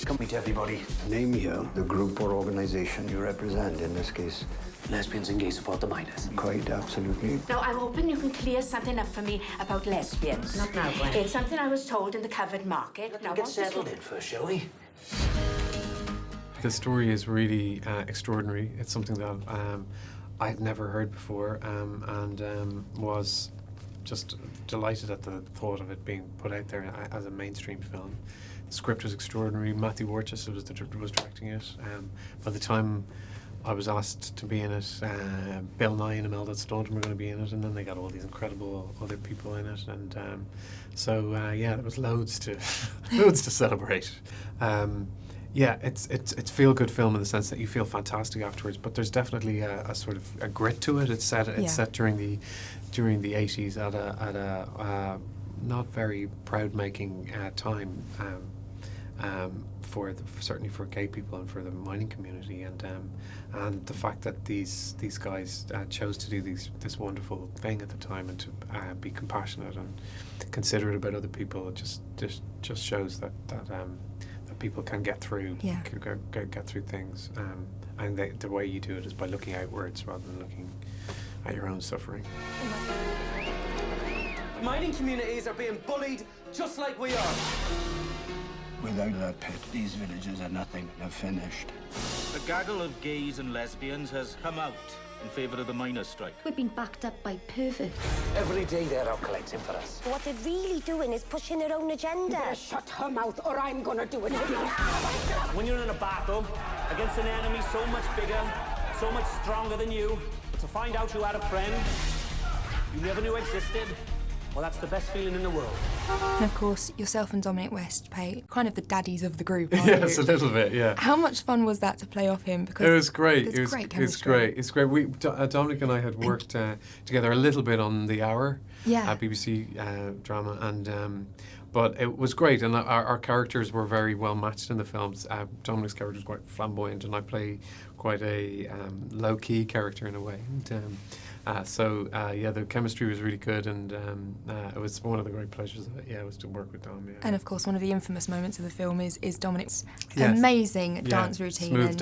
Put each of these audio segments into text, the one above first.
Come meet everybody. Name here the group or organization you represent, in this case. Lesbians and gay support the minors. Quite absolutely. Now, I'm hoping you can clear something up for me about lesbians. Not now, Gwen. It's something I was told in the covered market. Now, Get settled in first, shall we? The story is really extraordinary. It's something that I'd never heard before and was just delighted at the thought of it being put out there as a mainstream film. The script was extraordinary. Matthew Worcester was directing it. By the time I was asked to be in it, Bill Nye and Imelda Staunton were going to be in it, and then they got all these incredible other people in it, and yeah, there was loads to loads to celebrate. Yeah, it's feel-good film in the sense that you feel fantastic afterwards, but there's definitely a sort of a grit to it. It's set during the 80s at a not very proud-making time certainly for gay people and for the mining community, and the fact that these guys chose to do this wonderful thing at the time and to be compassionate and considerate about other people just shows that people can get through get through things, and the way you do it is by looking outwards rather than looking at your own suffering. Mining communities are being bullied just like we are. Without that pit, these villages are nothing. They're finished. A gaggle of gays and lesbians has come out in favour of the miners' strike. We've been backed up by perverts. Every day they're out collecting for us. What they're really doing is pushing their own agenda. Shut her mouth, or I'm gonna do it. When you're in a battle against an enemy so much bigger, so much stronger than you, to find out you had a friend you never knew existed, well, that's the best feeling in the world. And of course, yourself and Dominic West play kind of the daddies of the group, aren't Yes, you? a little bit, yeah. How much fun was that to play off him? Because it was great. It was great. It's great. Dominic and I had worked together a little bit on The Hour, BBC drama, and but it was great. And our characters were very well matched in the films. Dominic's character was quite flamboyant, and I play quite a low-key character in a way. And, yeah, the chemistry was really good, and it was one of the great pleasures of it, was to work with Dom. Yeah. And of course, one of the infamous moments of the film is Dominic's amazing dance routine. Smooth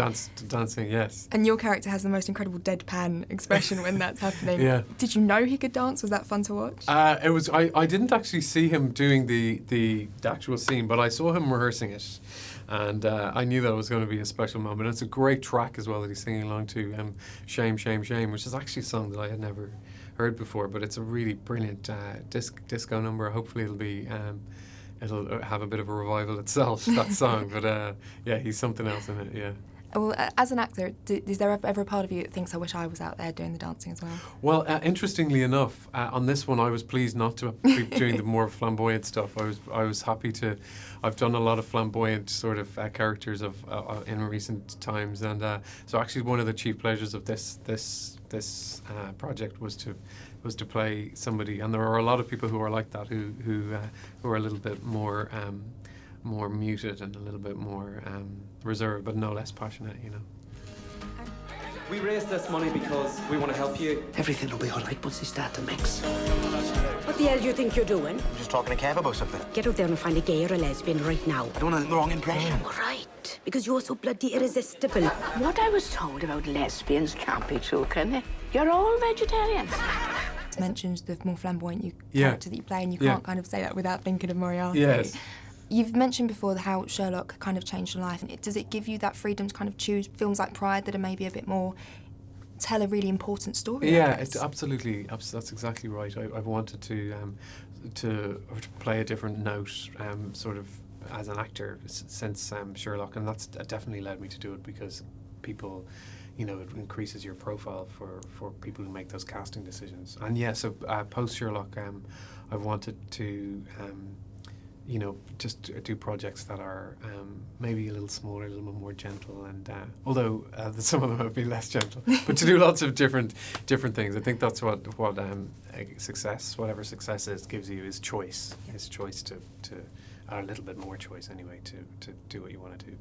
dancing, yes. And your character has the most incredible deadpan expression when that's happening. Yeah. Did you know he could dance? Was that fun to watch? It was. I didn't actually see him doing the actual scene, but I saw him rehearsing it. And I knew that it was going to be a special moment. It's a great track as well that he's singing along to, Shame, Shame, Shame, which is actually a song that I had never heard before, but it's a really brilliant disco number. Hopefully it'll have a bit of a revival itself, that song. But yeah, he's something else in it, yeah. Well, as an actor, is there ever a part of you that thinks, I wish I was out there doing the dancing as well? Well, interestingly enough, on this one, I was pleased not to be doing the more flamboyant stuff. I was happy to. I've done a lot of flamboyant sort of characters in recent times, and so actually one of the chief pleasures of this project was to play somebody, and there are a lot of people who are like that, who are a little bit more muted and a little bit more reserved, but no less passionate, you know. We raised this money because we want to help you. Everything will be all right once they start to mix. What the hell do you think you're doing? I'm just talking to Kev about something. Get out there and find a gay or a lesbian right now. I don't want the wrong impression. Right, because you're so bloody irresistible. What I was told about lesbians can't be true, can it? You're all vegetarians. Mentions the more flamboyant character that you play, and you can't kind of say that without thinking of Moriarty. Yes. You've mentioned before how Sherlock kind of changed your life. Does it give you that freedom to kind of choose films like Pride that are maybe a bit more, tell a really important story? Yeah, it's absolutely, that's exactly right. I've wanted to play a different note, sort of as an actor since Sherlock, and that's definitely led me to do it because people, you know, it increases your profile for people who make those casting decisions. And yeah, so post Sherlock, I've wanted to. You know, just do projects that are maybe a little smaller, a little bit more gentle, and although some of them have been less gentle, but to do lots of different things. I think that's what success, whatever success is, gives you is choice. Is choice to a little bit more choice anyway to do what you want to do.